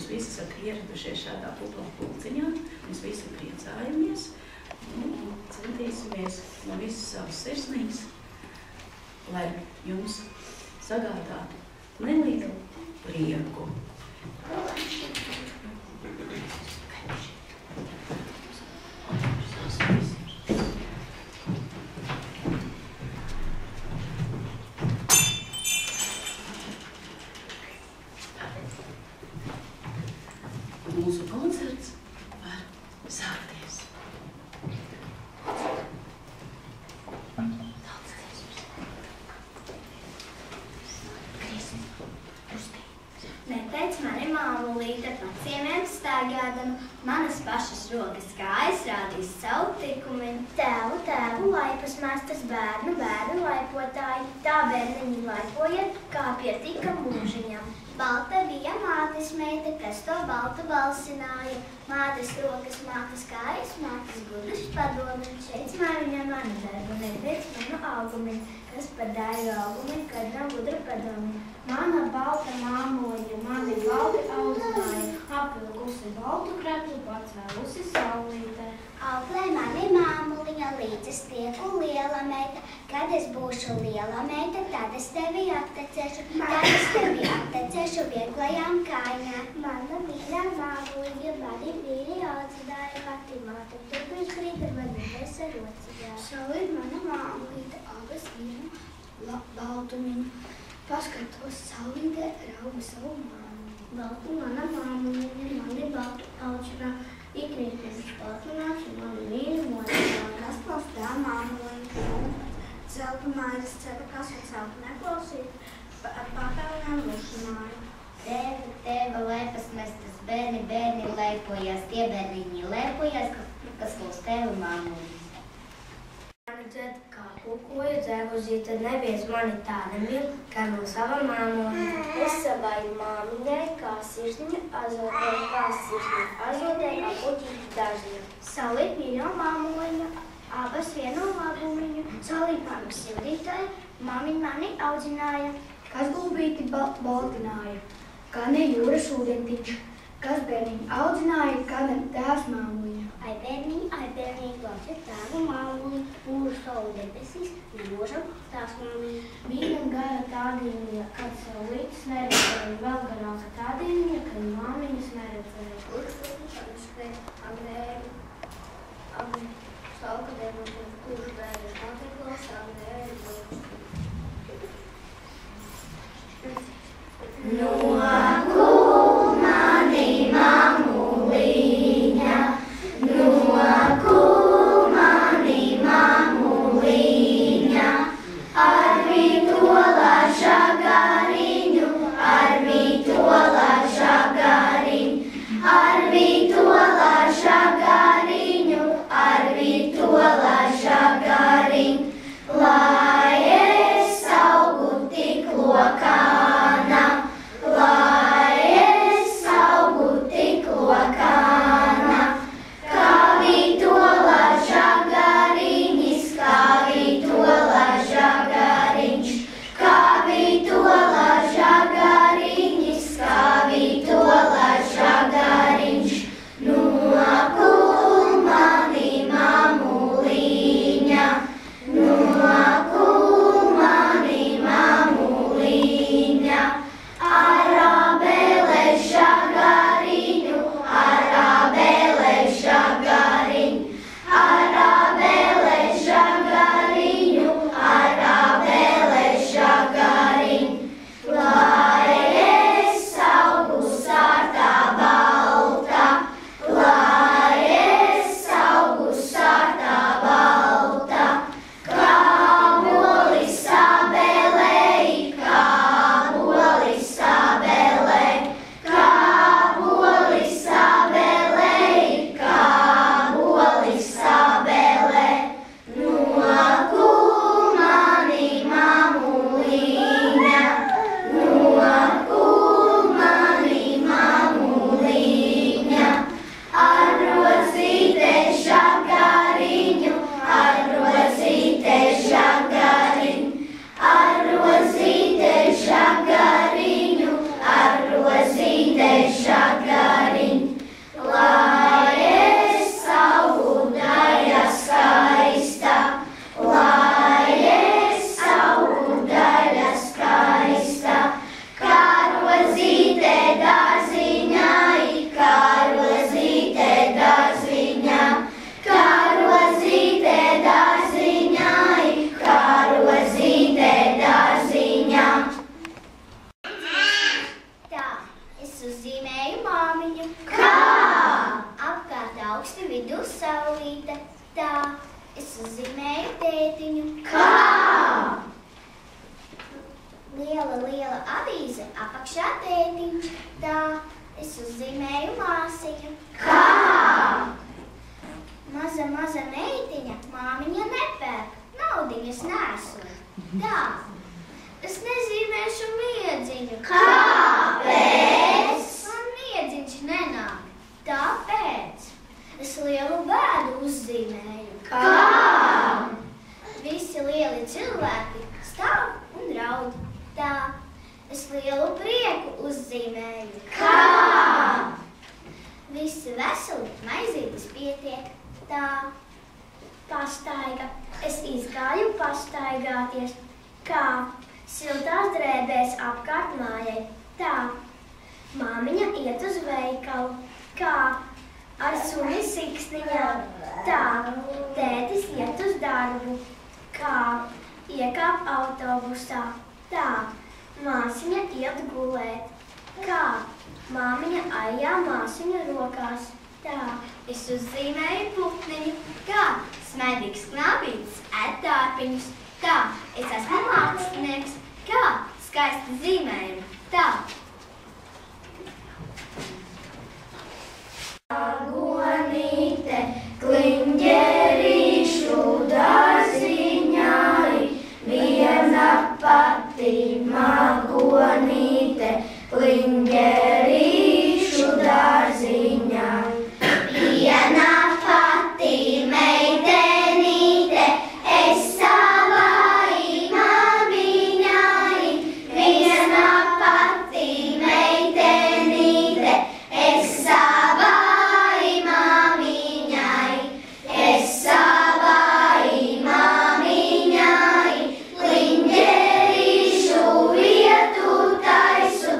jūs visi esat ieradušies šādā kuplā pulciņā. Mēs visi priecājamies un centīsimies no visas savas sirsnīs, lai jums sagādātu nelielu prieku. Mūsu koncerts var sākties. Neteic mani māmulīte pa ciemiem staigādama, manas pašas rokas kājas rādīs savu tikumiņu. Tēvu laipas mēstas bērnu laipotāji, tā bērniņi laipoja, kā pietika mūžiņam. Balta bija mātes meita, kas to baltu balsināja. Mātes rokas, mātes kājas, mātes gudras padomiņš. Teic māmiņa manu darbu, neteic manu augumiņu, kas par dāju augumiņu, kad nav gudra padomiņa. Mana balta māmoņa, mani balti audzināja, apvilkusi baltu kreplu, pacēlusi saulītē. Auklē mani māmuliņa, līdzes tieku liela meita, kad es būšu liela meita, tad es tevi aptecēšu vieglajām kājām. Mana mīļā māmuliņa, mani vīri audzināja, pati māte, turpins grīda, mani vesa rociņā. Saulīt mana māmulīte, abas vīru baltumiņu. Paskatos saulītē, raugu savu māmu. Baltu mana māmuliņa, mani baltu audzināja, ikrīt pirms pārtunāšu, mani mīļu modināja. Kas pals tā māmuliņa? Zeltu mājas cepa, kas un celtu neklausīt, ar pātēlēm lušanāju. Tēva laipas mestas bērni leipojās, tie bērniņi leipojās, kas klaus tēva māmuliņas. Mani dzed, kā kukoju dzēvuzīte, neviens mani tā nemīl, kā no sava māmuļa. Es savai māmiņai, kā sirsniņu azotēju, kā puķīti dažiem. Saulīt mīļo māmuliņu, abas vienu labumiņu. Saulīt mani sildītāja, māmiņa mani audzināja. Kas gulbīti baltināja, kā ne jūras ūdentiņš. Kas bērniņu audzināja, kā ne tēvs māmuļa. Ai bērniņ, klausiet tēvu māmuļu, mūžu savu debesīs, mūžam tās māmiņa. Bija gara tādīņa, kad saulītes neredzēja, vēl garāka tādīņa, kad māmiņas neredzēja. Agri, salkadēm, kurš dēļ patiklos, agri, Noku mani mamuliņa, noku mani mamuliņa, ar vitola žagariņu, ar vitola žagariņu, ar vitola žagariņu, ar vitola žagariņu, lai es augu tik lokāna, lai māmīte, tā. Es uzzīmēju tētiņu. Kā? Liela, liela avīze, apakšā tētiņš, tā. Es uzzīmēju māsiņu. Kā? Maza, maza meitiņa, māmiņa nepērk, naudiņas nesu. Tā. Es nezīmēšu miedziņu. Kāpēc? Man miedziņš nenāk. Tāpēc. Es lielu bēdu uzzīmēju. Kā? Visi lieli cilvēki stāv un raud. Tā. Es lielu prieku uzzīmēju. Kā? Visi veseli, maizītes pietiek. Tā. Pastaiga. Es izgāju pastaigāties. Kā? Siltās drēbēs apkārt mājai. Tā. Māmiņa iet uz veikalu. Kā? Ar suni siksniņā. Tā. Tētis iet uz darbu. Kā? Iekāp autobusā. Tā. Māsiņa iet gulēt. Kā? Māmiņa aijā māsiņu rokās. Tā. Es uzzīmēju putniņu. Kā? Smaidīgs knābītis ēd dārpiņus. Tā. Es esmu mākslinieks. Kā? Skaisti zīmējumi. Tā. Magonīte, kliņģerīšu dārziņai, viena pati magonīte, kliņģerīšu dārziņai. Viena pati meitenīte, es savai māmiņai, viena pati meitenīte, es savai māmiņai, es savai māmiņai, kliņģerīšu vietu taisu,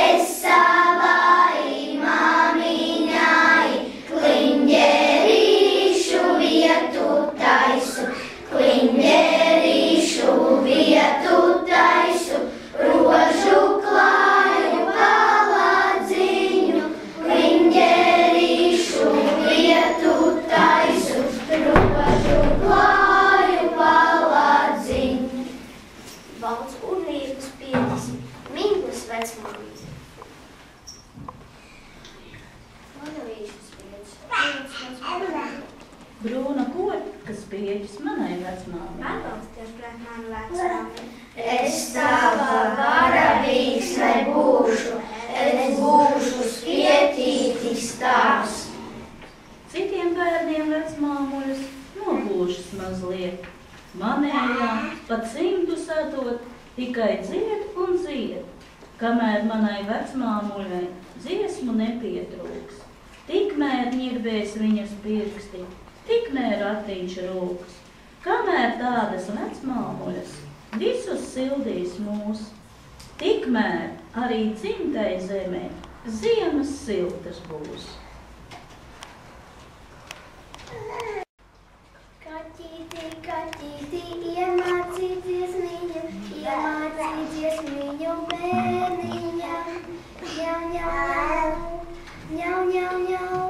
es savai māmiņai, kliņģerīšu vietu taisu, kliņģerīšu vietu taisu, rožu klāju paladziņu, kliņģerīšu vietu taisu, rožu klāju paladziņu. Balts un vīrus pietis. Minglis vecmāmīte. Manavīšas pietis. Brūna kokas pieķis manai vecmāmei. Atbalsties pret manu vecmāmi. Es tava varavīksne būšu, es būšu spietītis tavs. Citiem bērniem vecmāmuļas nogūšas mazliet. Manējā pat 100 sadot, tikai dzied un dzied, kamēr manai vecmāmuļai dziesmu nepietrūks. Tikmēr ņirbēs viņas pirksti, tikmēr ratiņš rūks, kamēr tādas vecmāmuļas visus sildīs mūs, tikmēr arī dzimtai zemē ziemas siltas būs. Kaķīti, kaķīti, iemācīt dziesmiņu, iemācīt dziesmiņu bērniņam. Ņau, ņau, ņau, ņau, ņau,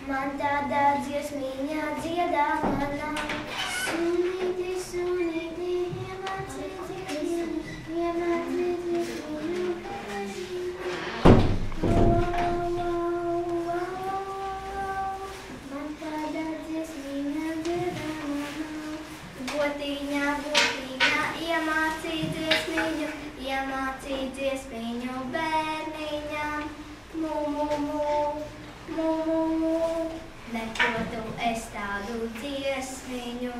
man tādā dziesmiņā dziedāmā nav. Sunīti, sunīti, iemācīt dziesmiņu, iemācīt dziesmiņu bērniņam. Man tādā dziesmiņā dziedāmā nav. Gotiņā, gotiņā, iemācīt dziesmiņu, iemācīt dziesmiņu bērniņam. Mu, mu, mu, mu, mu, mu, neprotu es tādu dziesmiņu.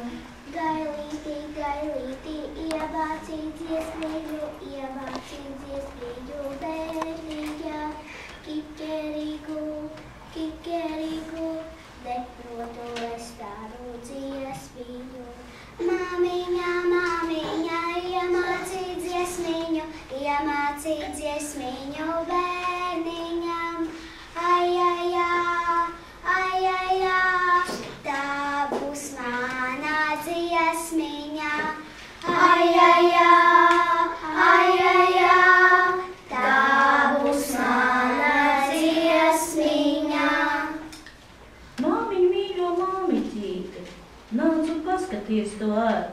Gailīti, gailīti, iemācīt dziesmiņu, iemācīt dziesmiņu bērniņam. Kikeriku, kikeriku, neprotu es tādu dziesmiņu. Māmiņa, māmiņa, iemācīt dziesmiņu, iemācīt dziesmiņu bērniņam. Ai, ai, ai, ai, ai, tā būs mana dziesmiņa. Ai, ai, ai, ai, tā būs mana dziesmiņa. Māmiņa, mīļo māmiķi, paskaties to ar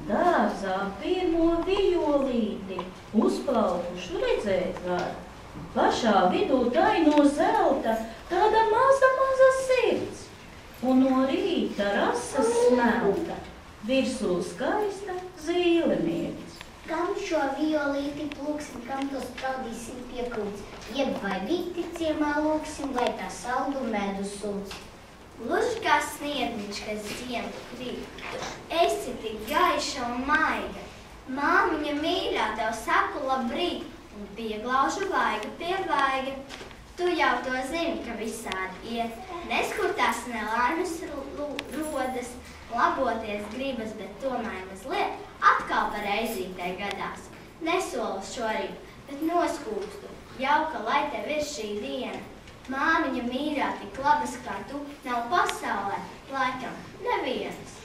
dārzā pirmo vijolīti, uzplaukušu redzēt var. Pašā vidū tai no zelta tāda maza sirds, un no rīta rasas smelta, virsū skaista zīlemietis. Kam šo violīti plūksim, kam to skaldīsim pie krūts, jeb vai vīti ciemā lūksim, vai tā saldu medu sūds. Gluži kā sniegniņš, kas ziemu krīt, tu esi tik gaiša un maiga. Māmiņa mīļā, tev saku labrīt, un pieglaužu vaiga pie vaiga. Tu jau to zini, ka visādi iet, neskurtās nelaimes rodas, laboties gribas, bet tomēr mazliet atkal par reizītē gadās. Nesolu šorīt, bet noskūpstu, jauka, lai tev ir šī diena. Māmiņa mīļā, tik labas kā tu, nav pasaulē, laikam nevienas.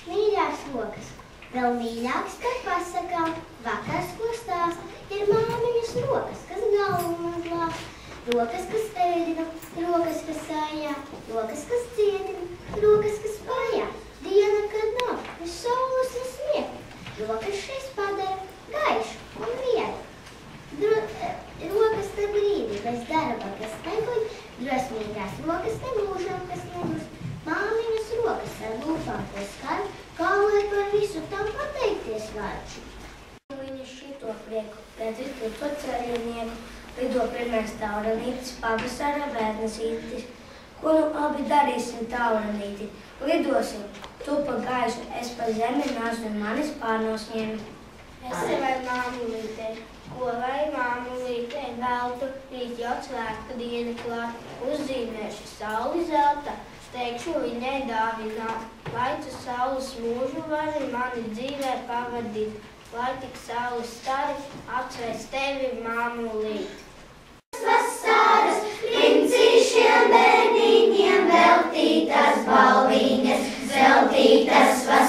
Mīļās rokas, vēl mīļāks, kad pasakām, vakars, ko stāst, ir māmiņas rokas, kas galvu glāst. Rokas, kas ēdina, rokas, kas sājā, rokas, kas ciedina, rokas, kas pājā. Diena, kad nav, ne saules, ne sniega, rokas šis padara gaišu un vietu. Rokas te brīdi, bez darba, kas neguļ, drosmīgās rokas te mūžam, kas neguļ. Māmiņas rokas ar lūpām te skar, kā lai par visu tam pateikties var. Viņa šito prieku, pēc visu paceļnieku, lido pirmais tauranītis, pavasara bērnasītis. Ko nu abi darīsim tauranīti? Lidosim, tu pa gaisu, es pa zemi nāzu un manis pārnos ņemi. Es vai māmulītei, ko lai māmulītei veltu, rīt jau svētku diena klāt, uzzīmēšu sauli zelta, teikšu viņai dāvināt, lai tu saules mūžu vari mani dzīvē pavadīt, lai tik saules stari apsveic tevi māmulīt. Vasaras princīšiem bērniņiem veltītas balviņas, zeltītas vasaras.